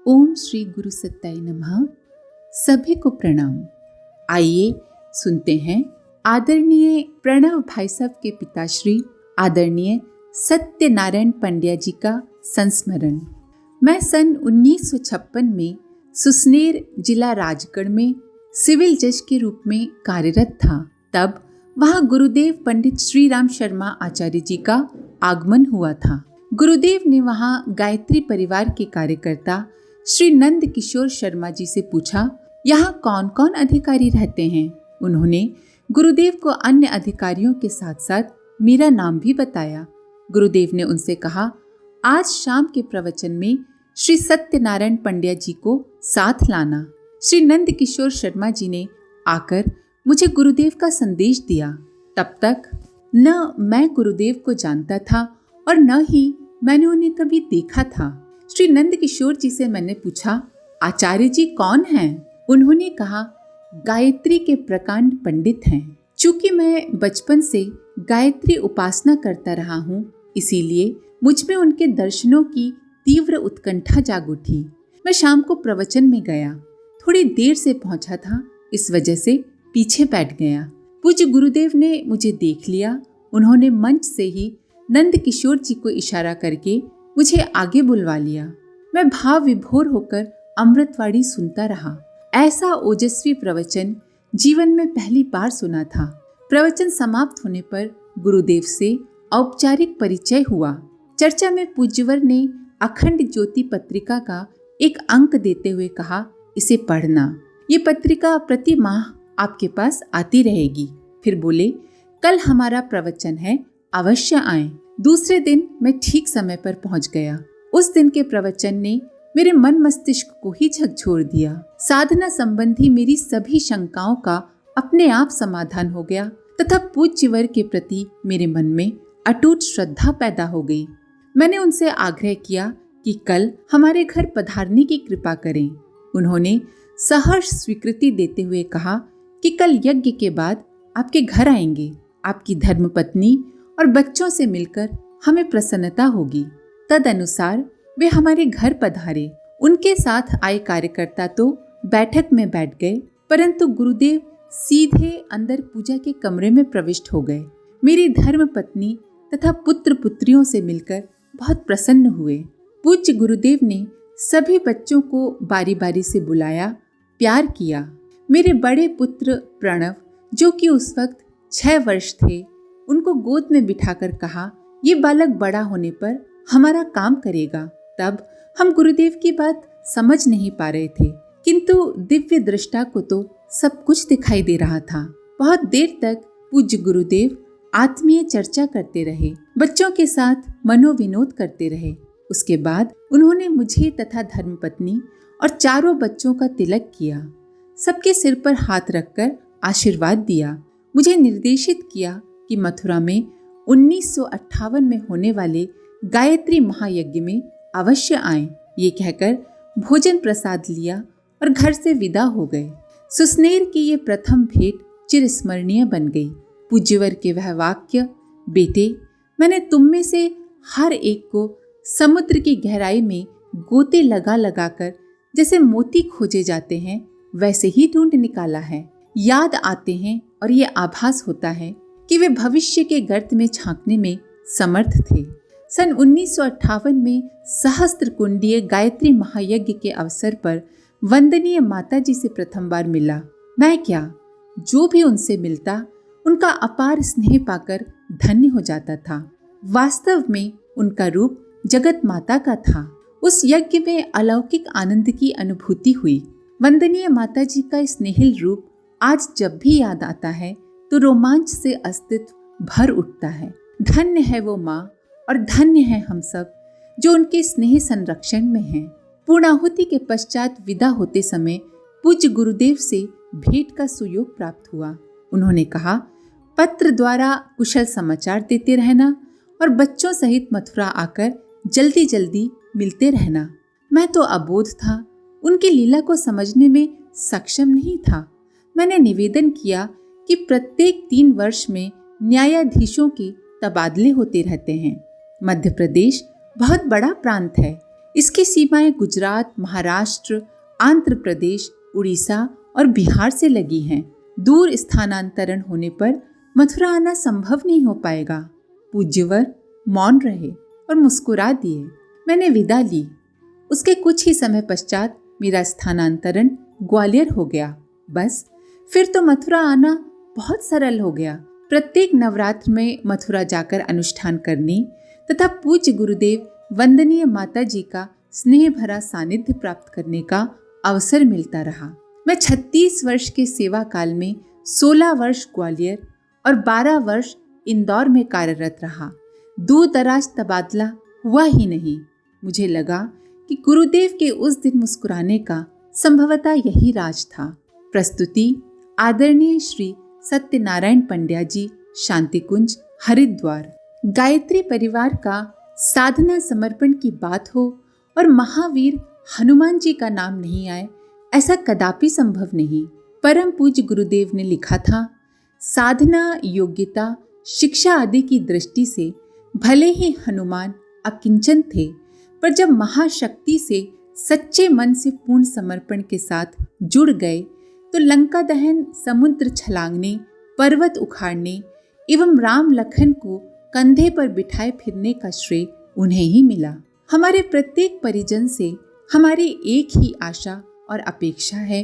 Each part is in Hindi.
ओम श्री गुरु सत्ताय नमः। सभी को प्रणाम। आइए सुनते हैं आदरणीय प्रणव भाई साहब के पिताश्री आदरणीय सत्यनारायण पंड्या जी का संस्मरण। मैं सन 1956 में सुसनेर जिला राजगढ़ में सिविल जज के रूप में कार्यरत था। तब वहाँ गुरुदेव पंडित श्री राम शर्मा आचार्य जी का आगमन हुआ था। गुरुदेव ने वहाँ गायत्री परिवार के कार्यकर्ता श्री नंद किशोर शर्मा जी से पूछा, यहाँ कौन कौन अधिकारी रहते हैं। उन्होंने गुरुदेव को अन्य अधिकारियों के साथ साथ मेरा नाम भी बताया। गुरुदेव ने उनसे कहा, आज शाम के प्रवचन में श्री सत्यनारायण पंड्या जी को साथ लाना। श्री नंद किशोर शर्मा जी ने आकर मुझे गुरुदेव का संदेश दिया। तब तक न मैं गुरुदेव को जानता था और न ही मैंने उन्हें कभी देखा था। श्री नंद किशोर जी से मैंने पूछा, आचार्य जी कौन हैं? उन्होंने कहा, गायत्री के प्रकांड पंडित हैं। चूंकि मैं बचपन से गायत्री उपासना करता रहा हूँ, इसीलिए मुझ में उनके दर्शनों की तीव्र उत्कंठा जाग उठी। मैं शाम को प्रवचन में गया, थोड़ी देर से पहुंचा था, इस वजह से पीछे बैठ गया। पूज्य गुरुदेव ने मुझे देख लिया। उन्होंने मंच से ही नंद किशोर जी को इशारा करके मुझे आगे बुलवा लिया। मैं भाव विभोर होकर अमृतवाणी सुनता रहा। ऐसा ओजस्वी प्रवचन जीवन में पहली बार सुना था। प्रवचन समाप्त होने पर गुरुदेव से औपचारिक परिचय हुआ। चर्चा में पूज्यवर ने अखंड ज्योति पत्रिका का एक अंक देते हुए कहा, इसे पढ़ना। ये पत्रिका प्रति माह आपके पास आती रहेगी। फिर बोले, कल हमारा प्रवचन है, अवश्य आएं। दूसरे दिन मैं ठीक समय पर पहुंच गया। उस दिन के प्रवचन ने मेरे मन मस्तिष्क को ही झकझोर दिया। साधना संबंधी मेरी सभी शंकाओं का अपने आप समाधान हो गया तथा पूज्यवर के प्रति मेरे मन में अटूट श्रद्धा पैदा हो गई। मैंने उनसे आग्रह किया कि कल हमारे घर पधारने की कृपा करें। उन्होंने सहर्ष स्वीकृति देते हुए कहा कि कल यज्ञ के बाद आपके घर आएंगे। आपकी धर्मपत्नी और बच्चों से मिलकर हमें प्रसन्नता होगी। तदनुसार वे हमारे घर पधारे। उनके साथ आए कार्यकर्ता तो बैठक में बैठ गए, परंतु गुरुदेव सीधे अंदर पूजा के कमरे में प्रविष्ट हो गए। मेरी धर्मपत्नी तथा पुत्र पुत्रियों से मिलकर बहुत प्रसन्न हुए। पूज्य गुरुदेव ने सभी बच्चों को बारी बारी से बुलाया, प्यार किया। मेरे बड़े पुत्र प्रणव, जो कि उस वक्त 6 वर्ष थे, उनको गोद में बिठाकर कहा, ये बालक बड़ा होने पर हमारा काम करेगा। तब हम गुरुदेव की बात समझ नहीं पा रहे थे, किंतु दिव्य दृष्टा को तो सब कुछ दिखाई दे रहा था। बहुत देर तक पूज्य गुरुदेव आत्मीय चर्चा करते रहे, बच्चों के साथ मनोविनोद करते रहे। उसके बाद उन्होंने मुझे तथा धर्मपत्नी और चारों बच्चों का तिलक किया। सबके सिर पर हाथ रखकर आशीर्वाद दिया। मुझे निर्देशित किया कि मथुरा में 1958 में होने वाले गायत्री महायज्ञ में अवश्य आएं। ये कहकर भोजन प्रसाद लिया और घर से विदा हो गए। सुसनेर की ये प्रथम भेंट चिरस्मरणीय बन गई। पूज्यवर के वह वाक्य, बेटे, मैंने तुम में से हर एक को समुद्र की गहराई में गोते लगा लगाकर जैसे मोती खोजे जाते हैं, वैसे ही ढूंढ निकाला है। याद आते हैं और ये आभास होता है कि वे भविष्य के गर्त में झांकने में समर्थ थे। सन 1958 में सहस्त्र कुंडीय गायत्री महायज्ञ के अवसर पर वंदनीय माता जी से प्रथम बार मिला। मैं क्या, जो भी उनसे मिलता उनका अपार स्नेह पाकर धन्य हो जाता था। वास्तव में उनका रूप जगत माता का था। उस यज्ञ में अलौकिक आनंद की अनुभूति हुई। वंदनीय माता जी का स्नेहिल रूप आज जब भी याद आता है तो रोमांच से अस्तित्व भर उठता है। धन्य है वो माँ और धन्य है हम सब जो उनके स्नेह संरक्षण में हैं। पूर्णाहुति के पश्चात विदा होते समय पूज्य गुरुदेव से भेंट का सुयोग प्राप्त हुआ। उन्होंने कहा, पत्र द्वारा कुशल समाचार देते रहना और बच्चों सहित मथुरा आकर जल्दी जल्दी मिलते रहना। मैं तो अबोध था, उनकी लीला को समझने में सक्षम नहीं था। मैंने निवेदन किया कि प्रत्येक 3 वर्ष में न्यायाधीशों के तबादले होते रहते हैं। मध्य प्रदेश बहुत बड़ा प्रांत है। इसकी सीमाएं गुजरात, महाराष्ट्र, आंध्र प्रदेश, उड़ीसा और बिहार से लगी हैं। दूर स्थानांतरण होने पर मथुरा आना संभव नहीं हो पाएगा। पूज्यवर मौन रहे और मुस्कुरा दिए। मैंने विदा ली। उसके कुछ ही समय पश्चात मेरा स्थानांतरण ग्वालियर हो गया। बस फिर तो मथुरा आना बहुत सरल हो गया। प्रत्येक नवरात्र में मथुरा जाकर अनुष्ठान करने तथा पूज्य गुरुदेव वंदनीय माता जी का स्नेह भरा सानिध्य प्राप्त करने का अवसर मिलता रहा। मैं 36 वर्ष के सेवा काल में 16 वर्ष ग्वालियर और 12 वर्ष इंदौर में कार्यरत रहा। दूर दराज तबादला हुआ ही नहीं। मुझे लगा कि गुरुदेव के उस दिन मुस्कुराने का संभवतः यही राज था। प्रस्तुति आदरणीय श्री सत्यनारायण पंड्या जी, शांति कुंज, हरिद्वार। गायत्री परिवार का साधना समर्पण की बात हो और महावीर हनुमान जी का नाम नहीं आए, ऐसा कदापि संभव नहीं। परम पूज्य गुरुदेव ने लिखा था, साधना, योग्यता, शिक्षा आदि की दृष्टि से भले ही हनुमान अकिंचन थे, पर जब महाशक्ति से सच्चे मन से पूर्ण समर्पण के साथ जुड़ गए तो लंका दहन, समुद्र छलांगने, पर्वत उखाड़ने एवं राम लखन को कंधे पर बिठाए फिरने का श्रेय उन्हें ही मिला। हमारे प्रत्येक परिजन से हमारी एक ही आशा और अपेक्षा है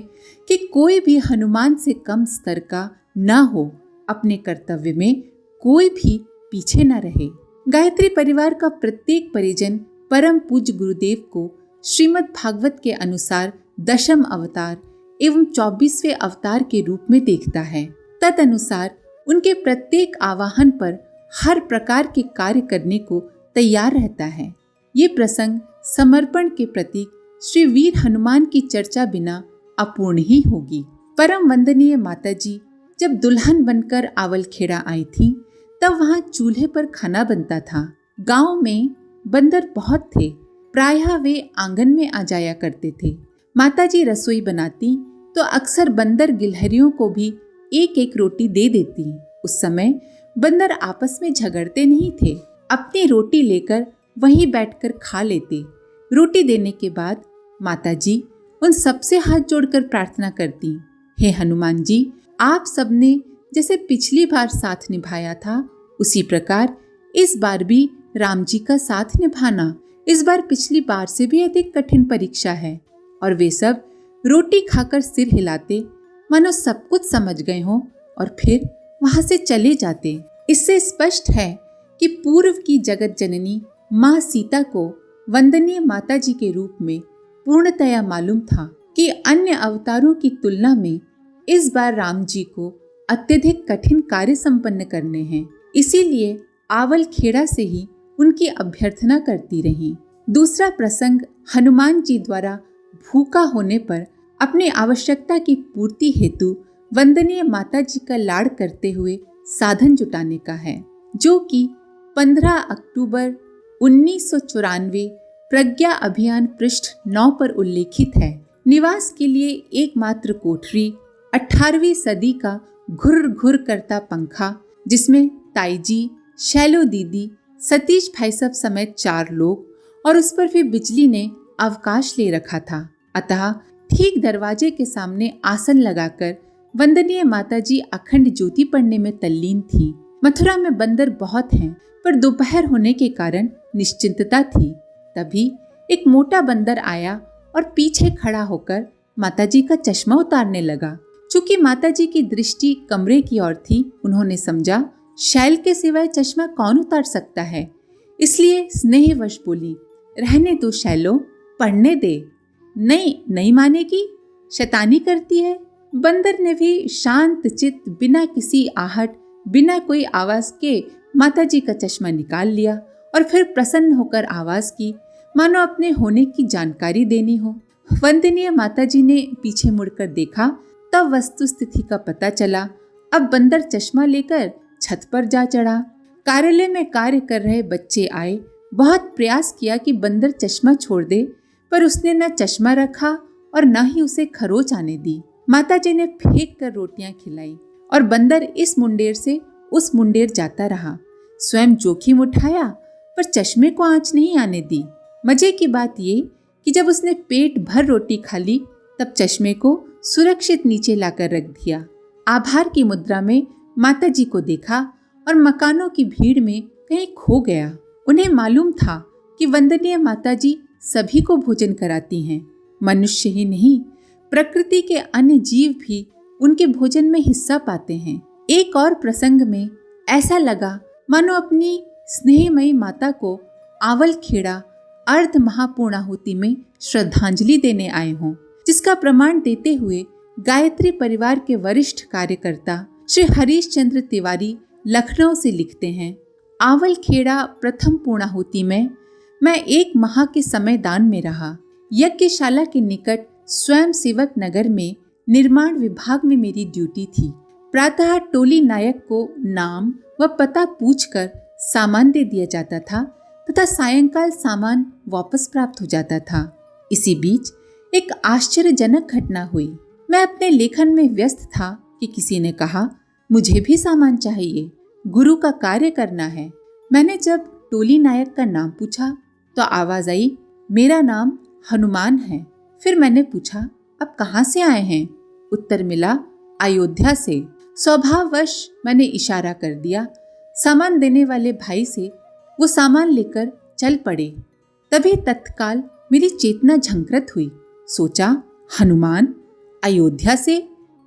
कि कोई भी हनुमान से कम स्तर का न हो, अपने कर्तव्य में कोई भी पीछे न रहे। गायत्री परिवार का प्रत्येक परिजन परम पूज्य गुरुदेव को श्रीमद् भागवत के अनुसार दशम अवतार एवं 24वें अवतार के रूप में देखता है। तदनुसार उनके प्रत्येक आवाहन पर हर प्रकार के कार्य करने को तैयार रहता है। ये प्रसंग समर्पण के प्रतीक श्री वीर हनुमान की चर्चा बिना अपूर्ण ही होगी। परम वंदनीय माता जी जब दुल्हन बनकर आवलखेड़ा आई थी, तब वहाँ चूल्हे पर खाना बनता था। गांव में बंदर बहुत थे, प्रायः वे आंगन में आ जाया करते थे। माता जी रसोई बनाती तो अक्सर बंदर गिलहरियों को भी एक एक रोटी दे देती। उस समय बंदर आपस में झगड़ते नहीं थे, अपनी रोटी लेकर वहीं बैठकर खा लेते। रोटी देने के बाद माता जी उन सबसे हाथ जोड़कर प्रार्थना करती, हे हनुमान जी, आप सबने जैसे पिछली बार साथ निभाया था, उसी प्रकार इस बार भी राम जी का साथ निभाना। इस बार पिछली बार से भी अधिक कठिन परीक्षा है। और वे सब रोटी खाकर सिर हिलाते, मानो सब कुछ समझ गए हों और फिर वहां से चले जाते। इससे स्पष्ट है कि पूर्व की जगत जननी माँ सीता को वंदनीय माता जी के रूप में पूर्णतया मालूम था कि अन्य अवतारों की तुलना में इस बार राम जी को अत्यधिक कठिन कार्य संपन्न करने हैं। इसीलिए आवलखेड़ा से ही उनकी अभ्यर्थना करती रही। दूसरा प्रसंग हनुमान जी द्वारा भूखा होने पर अपनी आवश्यकता की पूर्ति हेतु वंदनीय माता जी का लाड़ करते हुए साधन जुटाने का है, जो कि 15 अक्टूबर 1994 प्रज्ञा अभियान पृष्ठ 9 पर उल्लेखित है। निवास के लिए एकमात्र कोठरी, 18वीं सदी का घुर घुर करता पंखा, जिसमें ताई जी, शैलो दीदी, सतीश भाई साहब समेत 4 लोग, और उस पर भी बिजली ने अवकाश ले रखा था। अतः ठीक दरवाजे के सामने आसन लगाकर वंदनीय माता जी अखंड ज्योति पढ़ने में तल्लीन थी। मथुरा में बंदर बहुत हैं, पर दोपहर होने के कारण निश्चिंतता थी। तभी एक मोटा बंदर आया और पीछे खड़ा होकर माता जी का चश्मा उतारने लगा। चूंकि माता जी की दृष्टि कमरे की ओर थी, उन्होंने समझा शैल के सिवाय चश्मा कौन उतार सकता है, इसलिए स्नेहवश बोली, रहने दो शैलो, पढ़ने दे। नहीं मानेगी, शैतानी करती है। बंदर ने भी शांत चित्त बिना किसी आहट, बिना कोई आवाज के माता जी का चश्मा निकाल लिया और फिर प्रसन्न होकर आवाज की, मानो अपने होने की जानकारी देनी हो। वंदनीय माता जी ने पीछे मुड़कर देखा, तब वस्तु स्थिति का पता चला। अब बंदर चश्मा लेकर छत पर जा चढ़ा। कार्यालय में कार्य कर रहे बच्चे आए, बहुत प्रयास किया कि बंदर चश्मा छोड़ दे, पर उसने न चश्मा रखा और न ही उसे खरोच आने दी। माता जी ने फेंक कर रोटियां खिलाई और बंदर इस मुंडेर से उस मुंडेर जाता रहा। स्वयं जोखिम उठाया, पर चश्मे को आंच नहीं आने दी। मजे की बात ये कि जब उसने पेट भर रोटी खा ली तब चश्मे को सुरक्षित नीचे लाकर रख दिया। आभार की मुद्रा में माता जी को देखा और मकानों की भीड़ में कहीं खो गया। उन्हें मालूम था कि वंदनीय माता जी सभी को भोजन कराती हैं। मनुष्य ही नहीं, प्रकृति के अन्य जीव भी उनके भोजन में हिस्सा पाते हैं। एक और प्रसंग में ऐसा लगा मानो अपनी स्नेहमयी माता को आवलखेड़ा अर्ध महापूर्णाहुति में श्रद्धांजलि देने आए हों, जिसका प्रमाण देते हुए गायत्री परिवार के वरिष्ठ कार्यकर्ता श्री हरीश चंद्र तिवारी लखनऊ से लिखते हैं, आवलखेड़ा प्रथम पूर्णाहुति में मैं 1 माह के समय दान में रहा। यज्ञशाला के निकट स्वयं सेवक नगर में निर्माण विभाग में मेरी ड्यूटी थी। प्रातः टोली नायक को नाम व पता पूछकर सामान दे दिया जाता था तथा सायंकाल सामान वापस प्राप्त हो जाता था। इसी बीच एक आश्चर्यजनक घटना हुई। मैं अपने लेखन में व्यस्त था कि किसी ने कहा, मुझे भी सामान चाहिए, गुरु का कार्य करना है। मैंने जब टोली नायक का नाम पूछा तो आवाज आई, मेरा नाम हनुमान है। फिर मैंने पूछा, अब कहाँ से आए हैं? उत्तर मिला, अयोध्या से। स्वभाववश मैंने इशारा कर दिया। सामान देने वाले भाई से वो सामान लेकर चल पड़े। तभी तत्काल मेरी चेतना झंकृत हुई। सोचा, हनुमान अयोध्या से,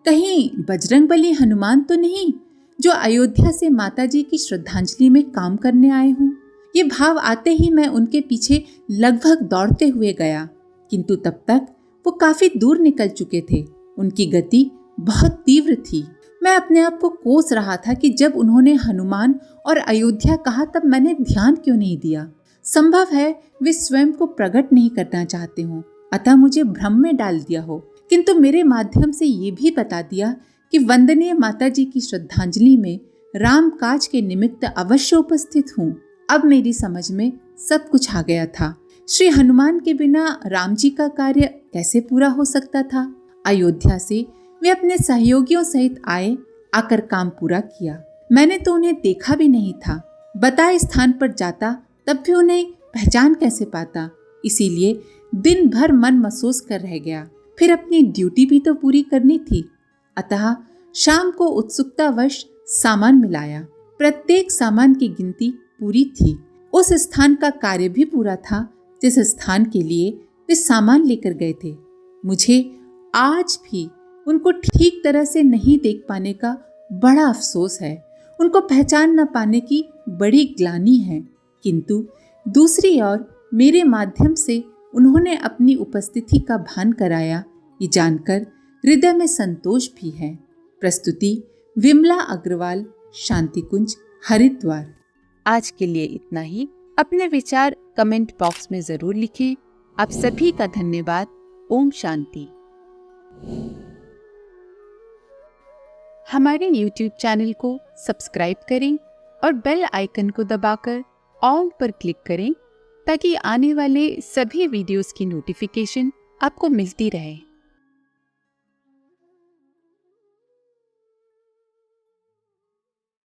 कहीं बजरंगबली हनुमान तो नहीं जो अयोध्या से माताजी की श्रद्धांजलि में काम करने आए हों। ये भाव आते ही मैं उनके पीछे लगभग दौड़ते हुए गया, किंतु तब तक वो काफी दूर निकल चुके थे। उनकी गति बहुत तीव्र थी। मैं अपने आप को कोस रहा था कि जब उन्होंने हनुमान और अयोध्या कहा तब मैंने ध्यान क्यों नहीं दिया। संभव है वे स्वयं को प्रकट नहीं करना चाहते हों, अतः मुझे भ्रम में डाल दिया हो, किंतु मेरे माध्यम से ये भी बता दिया कि वंदनीय माताजी की श्रद्धांजलि में राम काज के निमित्त अवश्य उपस्थित हूँ। अब मेरी समझ में सब कुछ आ गया था। श्री हनुमान के बिना राम जी का कार्य कैसे पूरा हो सकता था? अयोध्या से वे अपने सहयोगियों सहित आकर काम पूरा किया। मैंने तो उन्हें देखा भी नहीं था। बताए स्थान पर जाता तब भी उन्हें पहचान कैसे पाता? इसीलिए दिन भर मन महसूस कर रह गया। फिर अपनी ड्यूटी भी तो पूरी करनी थी। अतः शाम को उत्सुकतावश सामान मिलाया। प्रत्येक सामान की गिनती पूरी थी। उस स्थान का कार्य भी पूरा था जिस स्थान के लिए वे सामान लेकर गए थे। मुझे आज भी उनको ठीक तरह से नहीं देख पाने का बड़ा अफसोस है। उनको पहचान न पाने की बड़ी ग्लानि है, किंतु दूसरी ओर मेरे माध्यम से उन्होंने अपनी उपस्थिति का भान कराया, ये जानकर हृदय में संतोष भी है। प्रस्तुति विमला अग्रवाल, शांति कुंज, हरिद्वार। आज के लिए इतना ही। अपने विचार कमेंट बॉक्स में जरूर लिखें। आप सभी का धन्यवाद। ओम शांति। हमारे YouTube चैनल को सब्सक्राइब करें और बेल आइकन को दबाकर ऑल पर क्लिक करें ताकि आने वाले सभी वीडियोस की नोटिफिकेशन आपको मिलती रहे।